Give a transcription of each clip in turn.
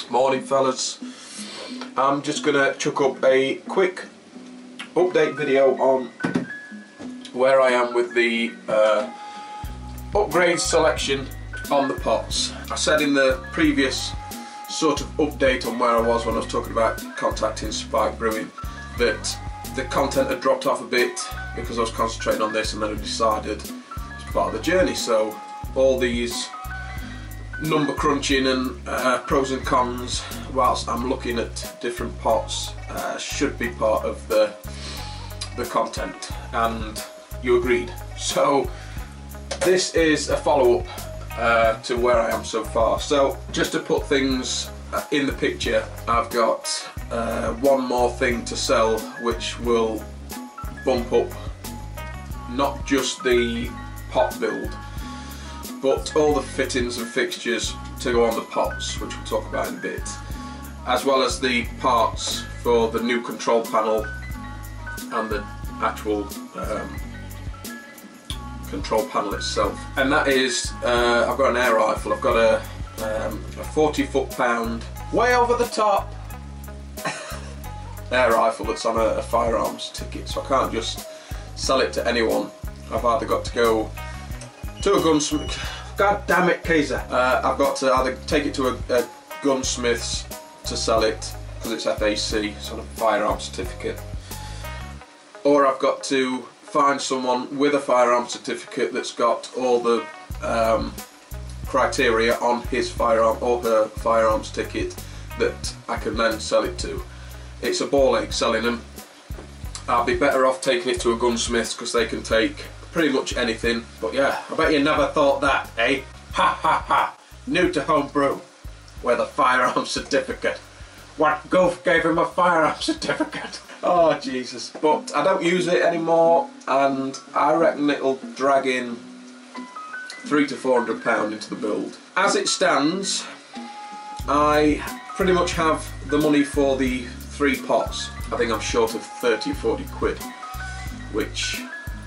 Morning fellas, I'm just gonna chuck up a quick update video on where I am with the upgrade selection on the pots. I said in the previous sort of update on where I was when I was talking about contacting Spike Brewing that the content had dropped off a bit because I was concentrating on this, and then I decided it's part of the journey. So all these number crunching and pros and cons whilst I'm looking at different pots should be part of the content, and you agreed. So this is a follow-up to where I am so far. So just to put things in the picture, I've got one more thing to sell which will bump up not just the pot build but all the fittings and fixtures to go on the pots, which we'll talk about in a bit, as well as the parts for the new control panel and the actual control panel itself. And that is, I've got an air rifle. I've got a 40 foot-pound, way over the top air rifle that's on a firearms ticket, so I can't just sell it to anyone. I've either got to go to a gunsmith. God damn it, Kaiser. I've got to either take it to a gunsmith's to sell it because it's FAC, sort of firearm certificate, or I've got to find someone with a firearm certificate that's got all the criteria on his firearm or her firearms ticket that I can then sell it to. It's a ball ache selling them. I'll be better off taking it to a gunsmith because they can take pretty much anything. But yeah, I bet you never thought that, eh? Ha ha ha! New to homebrew with a firearm certificate. What goof gave him a firearm certificate? Oh Jesus! But I don't use it anymore, and I reckon it'll drag in £300 to £400 into the build. As it stands, I pretty much have the money for the 3 pots. I think I'm short of 30 or 40 quid, which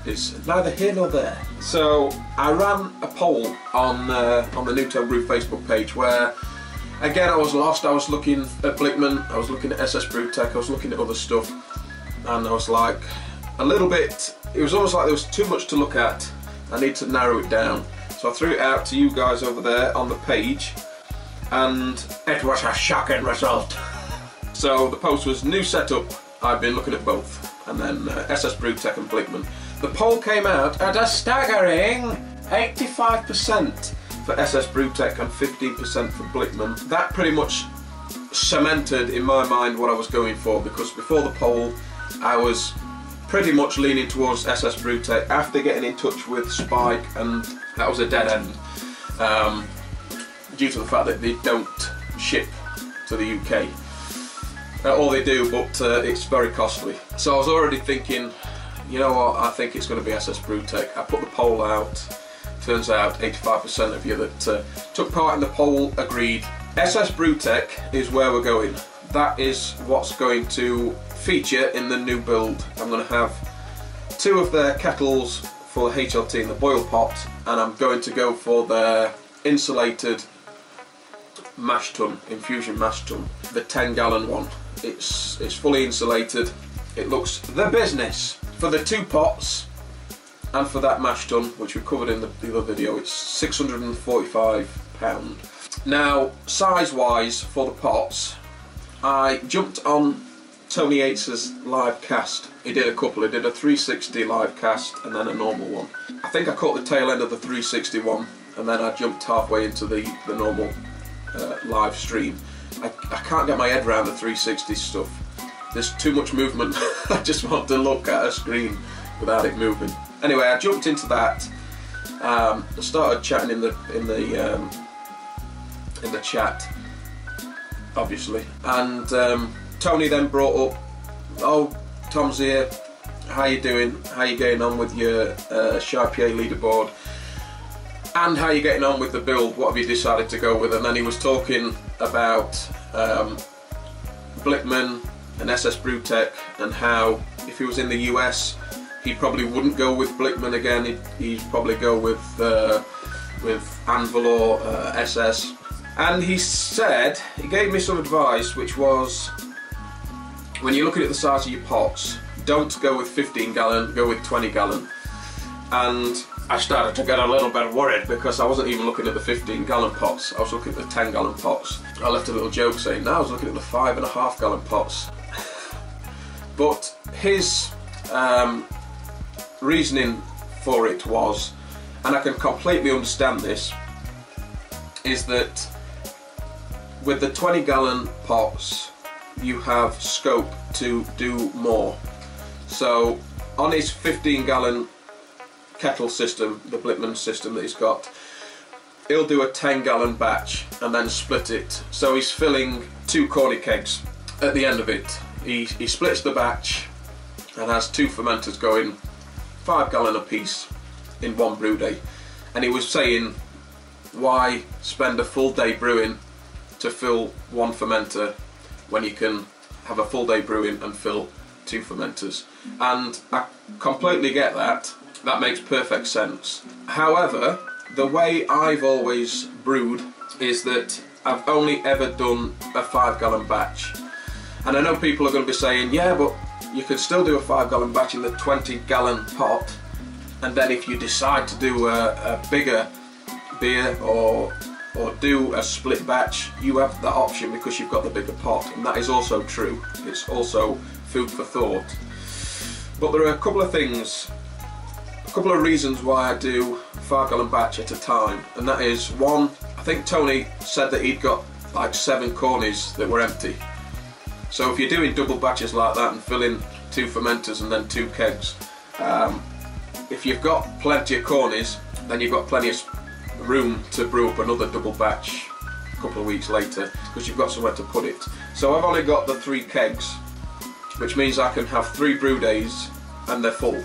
is neither here nor there. So I ran a poll on the New to Brew Facebook page where, again, I was lost. I was looking at Blickman, I was looking at Ss BrewTech, I was looking at other stuff, and I was like, a little bit, it was almost like there was too much to look at. I need to narrow it down. So I threw it out to you guys over there on the page, and it was a shocking result. So the post was new setup, I've been looking at both, and then Ss BrewTech and Blickman. The poll came out at a staggering 85% for Ss BrewTech and 15% for Blickman. That pretty much cemented in my mind what I was going for, because before the poll I was pretty much leaning towards Ss BrewTech after getting in touch with Spike, and that was a dead end due to the fact that they don't ship to the UK. Or they do, but it's very costly. So I was already thinking, you know what, I think it's going to be Ss BrewTech. I put the poll out. Turns out 85% of you that took part in the poll agreed. Ss BrewTech is where we're going. That is what's going to feature in the new build. I'm going to have 2 of their kettles for the HLT in the boil pot, and I'm going to go for their insulated mash tun, infusion mash tun, the 10-gallon one. It's fully insulated. It looks the business. For the 2 pots and for that mash tun, which we covered in the other video, it's £645. Now, size-wise for the pots, I jumped on Tony Yates's live cast. He did a couple. He did a 360 live cast and then a normal one. I think I caught the tail end of the 360 one, and then I jumped halfway into the normal live stream. I can't get my head around the 360 stuff. There's too much movement. I just want to look at a screen without it moving. Anyway, I jumped into that. I started chatting in the chat, obviously, and Tony then brought up, "Oh, Tom's here. How you doing? How you getting on with your Sharpier leaderboard? And how you getting on with the build? What have you decided to go with?" And then he was talking about Blickman and Ss BrewTech, and how if he was in the US he probably wouldn't go with Blickman again. He'd probably go with Anvil or SS. And he said, he gave me some advice, which was, when you're looking at the size of your pots, don't go with 15 gallon, go with 20 gallon. And I started to get a little bit worried because I wasn't even looking at the 15 gallon pots, I was looking at the 10 gallon pots. I left a little joke saying, no, I was looking at the 5.5 gallon pots. But his reasoning for it was, and I can completely understand this, is that with the 20 gallon pots you have scope to do more. So on his 15 gallon kettle system, the Blitman system that he's got, he'll do a 10 gallon batch and then split it. So he's filling 2 corny kegs at the end of it. He splits the batch and has 2 fermenters going 5 gallon a piece in one brew day. And he was saying, why spend a full day brewing to fill 1 fermenter when you can have a full day brewing and fill 2 fermenters? And I completely get that. That makes perfect sense. However, the way I've always brewed is that I've only ever done a 5 gallon batch. And I know people are going to be saying, yeah, but you can still do a 5 gallon batch in the 20 gallon pot, and then if you decide to do a bigger beer or do a split batch, you have that option because you've got the bigger pot. And that is also true. It's also food for thought. But there are a couple of things, a couple of reasons why I do 5 gallon batch at a time, and that is, one, I think Tony said that he'd got like 7 cornies that were empty. So if you're doing double batches like that and filling 2 fermenters and then 2 kegs, if you've got plenty of cornies, then you've got plenty of room to brew up another double batch a couple of weeks later, because you've got somewhere to put it. So I've only got the 3 kegs, which means I can have 3 brew days and they're full.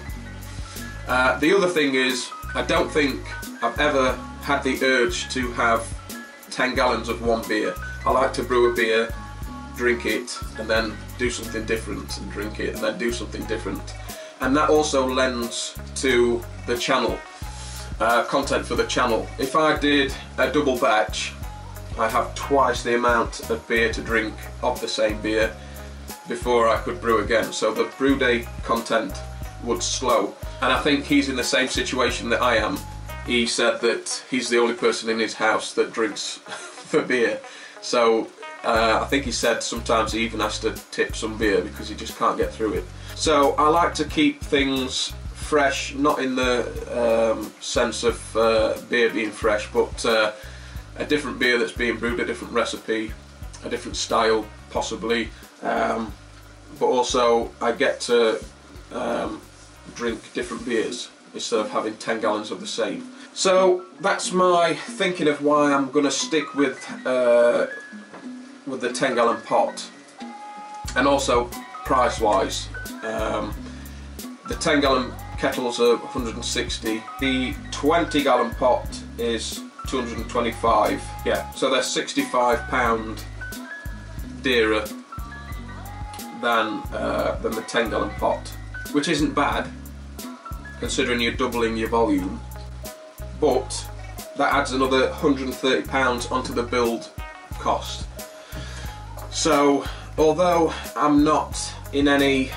The other thing is, I don't think I've ever had the urge to have 10 gallons of one beer. I like to brew a beer, drink it, and then do something different, and drink it, and then do something different. And that also lends to the channel, content for the channel. If I did a double batch, I'd have twice the amount of beer to drink of the same beer before I could brew again. So the brew day content would slow. And I think he's in the same situation that I am. He said that he's the only person in his house that drinks the beer. So I think he said sometimes he even has to tip some beer because he just can't get through it. So I like to keep things fresh, not in the sense of beer being fresh, but a different beer that's being brewed, a different recipe, a different style possibly, but also I get to drink different beers instead of having 10 gallons of the same. So that's my thinking of why I'm going to stick with the 10 gallon pot, and also price wise. The 10 gallon kettles are 160, the 20 gallon pot is 225, yeah, so they're £65 dearer than the 10 gallon pot, which isn't bad considering you're doubling your volume, but that adds another £130 onto the build cost. So although I'm not in any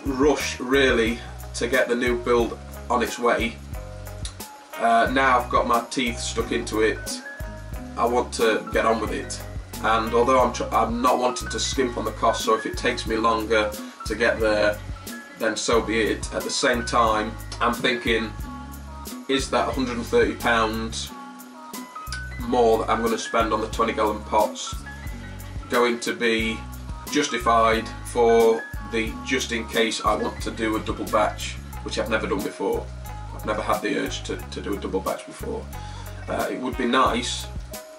rush really to get the new build on its way, now I've got my teeth stuck into it, I want to get on with it. And although I'm not wanting to skimp on the cost, so if it takes me longer to get there, then so be it. At the same time, I'm thinking, is that £130 more that I'm going to spend on the 20 gallon pots going to be justified for the just in case I want to do a double batch, which I've never done before. I've never had the urge to do a double batch before. It would be nice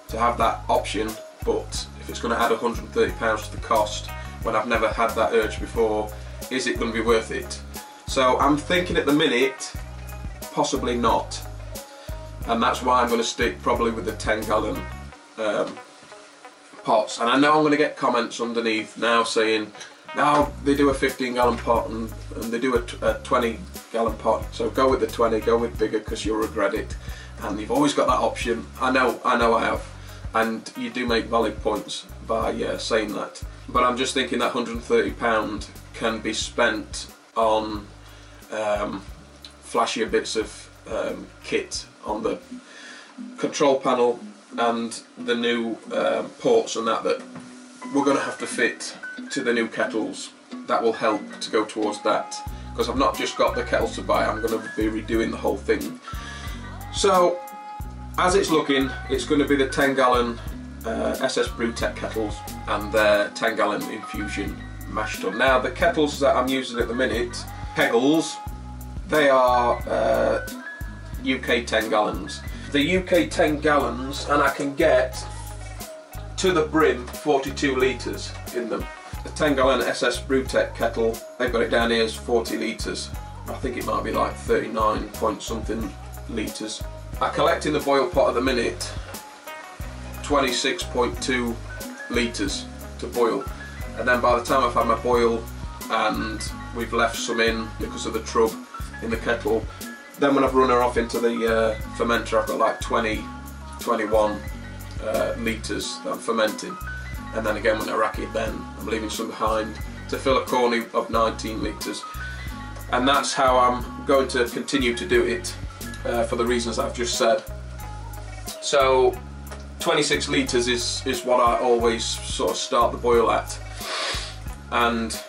to have that option, but if it's going to add £130 to the cost when I've never had that urge before, is it going to be worth it? So I'm thinking at the minute, possibly not, and that's why I'm going to stick probably with the 10 gallon pots. And I know I'm going to get comments underneath now saying, now they do a 15 gallon pot and they do a 20 gallon pot, so go with the 20, go with bigger because you'll regret it. And you've always got that option. I know I have. and you do make valid points by saying that. But I'm just thinking that £130 can be spent on flashier bits of kit on the control panel and the new ports and that we're going to have to fit to the new kettles. That will help to go towards that, because I've not just got the kettles to buy, I'm going to be redoing the whole thing. So as it's looking, it's going to be the 10-gallon Ss BrewTech kettles and their 10-gallon infusion mash tun. Now the kettles that I'm using at the minute, Peggles, they are UK 10 gallons. The UK 10 gallons, and I can get to the brim 42 litres in them. The 10-gallon Ss BrewTech kettle, they've got it down here as 40 litres. I think it might be like 39 point something litres. I collect in the boil pot at the minute 26.2 litres to boil, and then by the time I've had my boil and we've left some in because of the trub in the kettle, then when I've run her off into the fermenter, I've got like 21 litres that I'm fermenting, and then again when I rack it, then I'm leaving some behind to fill a corny of 19 litres, and that's how I'm going to continue to do it for the reasons I've just said. So 26 litres is what I always sort of start the boil at, and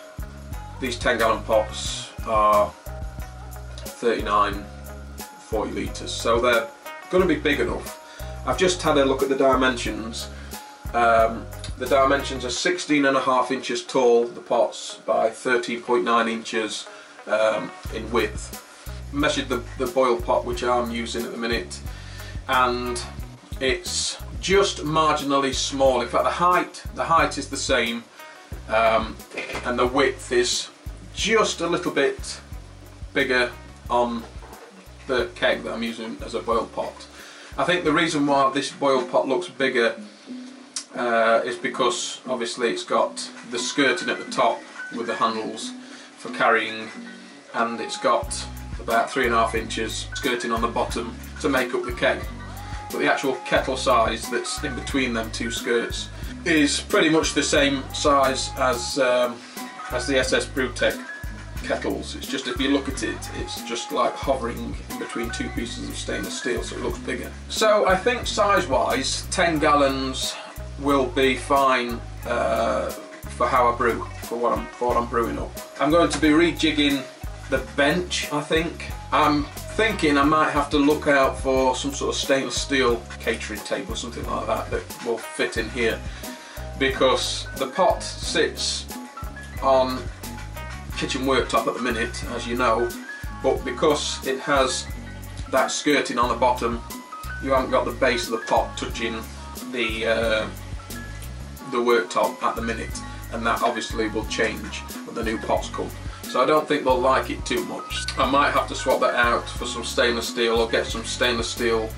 these 10-gallon pots are 39, 40 litres, so they're going to be big enough. I've just had a look at the dimensions. The dimensions are 16.5 inches tall, the pots, by 13.9 inches in width. Measured the boil pot which I'm using at the minute, and it's just marginally small. In fact, the height is the same, and the width is just a little bit bigger on the keg that I'm using as a boil pot. I think the reason why this boil pot looks bigger is because obviously it's got the skirting at the top with the handles for carrying, and it's got about 3.5 inches skirting on the bottom to make up the keg. But the actual kettle size that's in between them two skirts is pretty much the same size as the Ss BrewTech kettles. It's just, if you look at it, it's just like hovering in between two pieces of stainless steel, so it looks bigger. So I think size-wise, 10 gallons will be fine for how I brew, for what I'm brewing up. I'm going to be rejigging the bench, I think. I'm thinking I might have to look out for some sort of stainless steel catering table or something like that that will fit in here, because the pot sits on kitchen worktop at the minute, as you know, but because it has that skirting on the bottom, you haven't got the base of the pot touching the worktop at the minute, and that obviously will change when the new pots come. So I don't think they'll like it too much. I might have to swap that out for some stainless steel, or get some stainless steel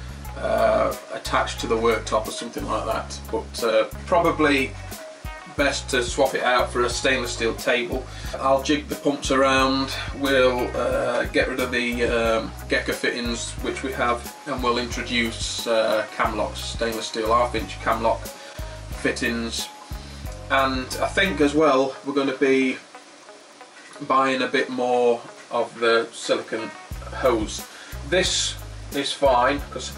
attached to the worktop or something like that, but probably best to swap it out for a stainless steel table. I'll jig the pumps around, we'll get rid of the Gecko fittings which we have, and we'll introduce cam locks, stainless steel 1/2 inch cam lock fittings. And I think as well we're going to be buying a bit more of the silicone hose. This is fine, because I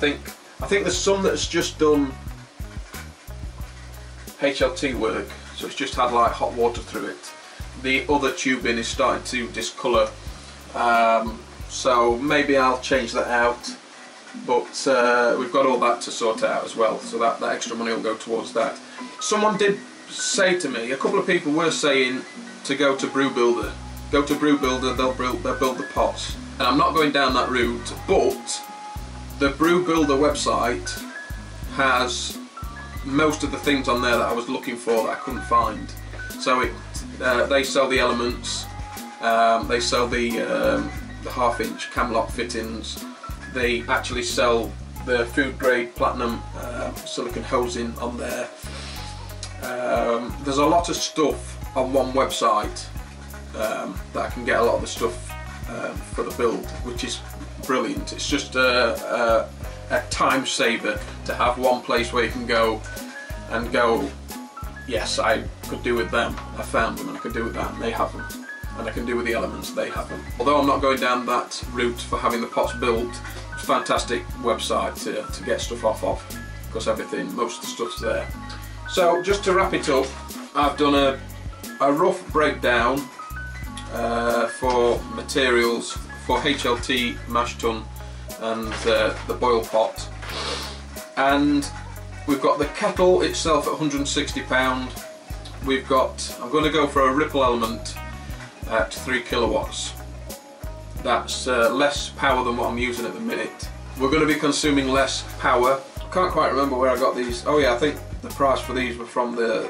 think there's some that's just done HLT work, so it's just had like hot water through it. The other tubing is starting to discolour, so maybe I'll change that out, but we've got all that to sort out as well, so that extra money will go towards that. Someone did say to me, a couple of people were saying to go to Brew Builder. Go to Brew Builder, they'll build the pots. And I'm not going down that route, but the Brew Builder website has most of the things on there that I was looking for that I couldn't find. So they sell the elements, they sell the 1/2 inch cam lock fittings, they actually sell the food grade platinum silicone hosing on there. There's a lot of stuff on one website that I can get a lot of the stuff for the build, which is brilliant. It's just a a time saver to have one place where you can go and go, yes, I could do with them, I found them, and I could do with that, and they have them. And I can do with the elements, they have them. Although I'm not going down that route for having the pots built, it's a fantastic website to get stuff off of, because most of the stuff's there. So just to wrap it up, I've done a rough breakdown for materials for HLT mash tun and the boil pot, and we've got the kettle itself at £160. We've got, I'm going to go for a ripple element at 3 kilowatts. That's less power than what I'm using at the minute. We're going to be consuming less power. I can't quite remember where I got these. Oh yeah, I think the price for these were from the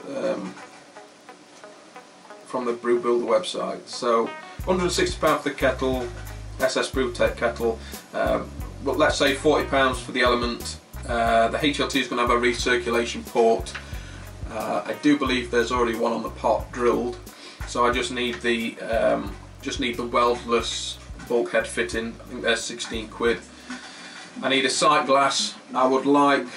Brew Builder website. So £160 for the kettle, Ss BrewTech kettle, but let's say £40 for the element. The HLT is going to have a recirculation port. I do believe there's already one on the pot drilled, so I just need the weldless bulkhead fitting. I think they're 16 quid. I need a sight glass. I would like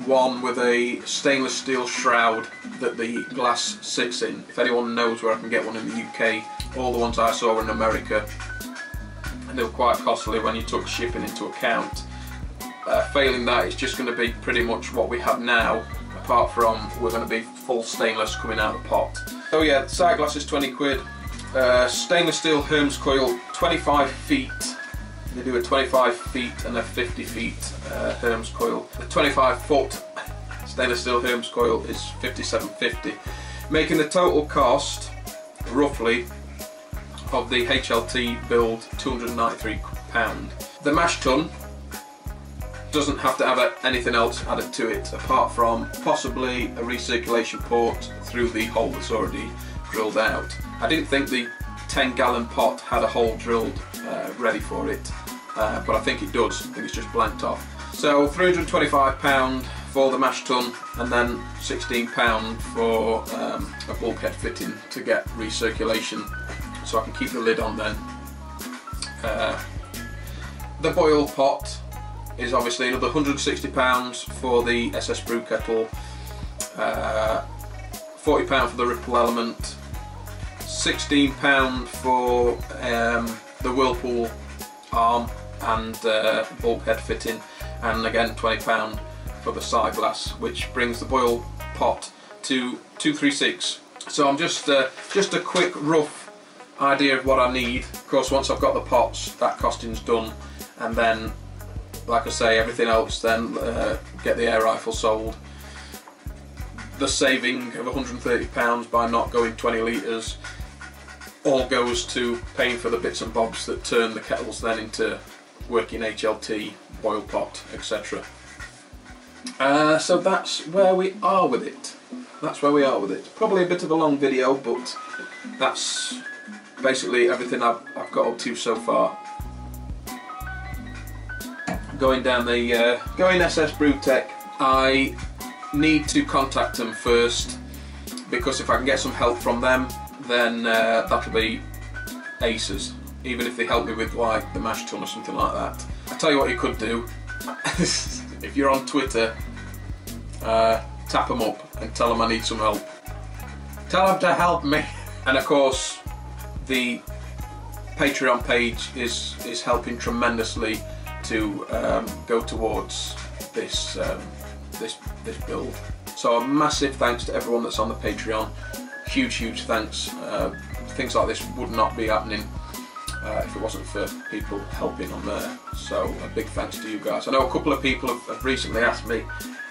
one with a stainless steel shroud that the glass sits in. If anyone knows where I can get one in the UK, all the ones I saw were in America, and they were quite costly when you took shipping into account. Failing that, it's just going to be pretty much what we have now, apart from we're going to be full stainless coming out of the pot. So yeah, the sight glass is 20 quid. Stainless steel Hermes coil, 25 feet. They do a 25 feet and a 50 feet Hermes coil. The 25 foot stainless steel Hermes coil is £57.50, making the total cost, roughly, of the HLT build £293. The mash tun doesn't have to have anything else added to it apart from possibly a recirculation port through the hole that's already drilled out. I didn't think the 10-gallon pot had a hole drilled ready for it, but I think it does. I think it's just blanked off. So £325 for the mash tun, and then £16 for a bulkhead fitting to get recirculation, so I can keep the lid on then. The boil pot is obviously another £160 for the Ss Brew kettle, £40 for the ripple element, £16 for the whirlpool arm and bulkhead fitting, and again £20 for the side glass, which brings the boil pot to £236. So I'm just a quick rough idea of what I need. Of course, once I've got the pots, that costing's done, and then, like I say, everything else, then get the air rifle sold. The saving of £130 by not going 20 litres all goes to paying for the bits and bobs that turn the kettles then into working HLT, boil pot, etc. So that's where we are with it. That's where we are with it. Probably a bit of a long video, but that's basically everything I've got up to so far. Going down the going Ss BrewTech, I need to contact them first, because if I can get some help from them, then that'll be aces. Even if they help me with like the mash tun or something like that. I tell you what you could do. If you're on Twitter, tap them up and tell them I need some help. Tell them to help me. And of course, the Patreon page is helping tremendously to go towards this this build. So a massive thanks to everyone that's on the Patreon. Huge thanks. Things like this would not be happening if it wasn't for people helping on there. So a big thanks to you guys. I know a couple of people have recently asked me,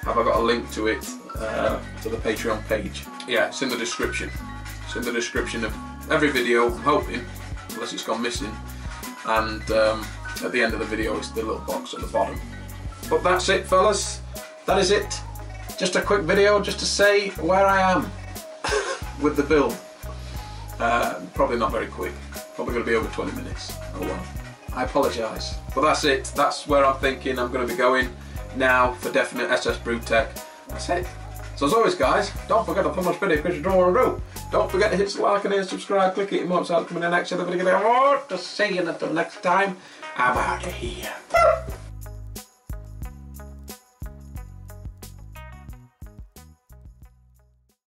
have I got a link to it, to the Patreon page? Yeah, it's in the description. It's in the description of every video, I'm hoping, unless it's gone missing. And at the end of the video is the little box at the bottom. But that's it, fellas. That is it. Just a quick video just to say where I am with the build. Probably not very quick. Probably going to be over 20 minutes. Oh well. I apologise. But that's it. That's where I'm thinking I'm going to be going now for definite Ss BrewTech. That's it. So as always, guys, don't forget to thumbs up video because you don't want to do. Don't forget to hit the like and subscribe. Click it. You might start coming in the next other video. To see you until next time. I'm out of here.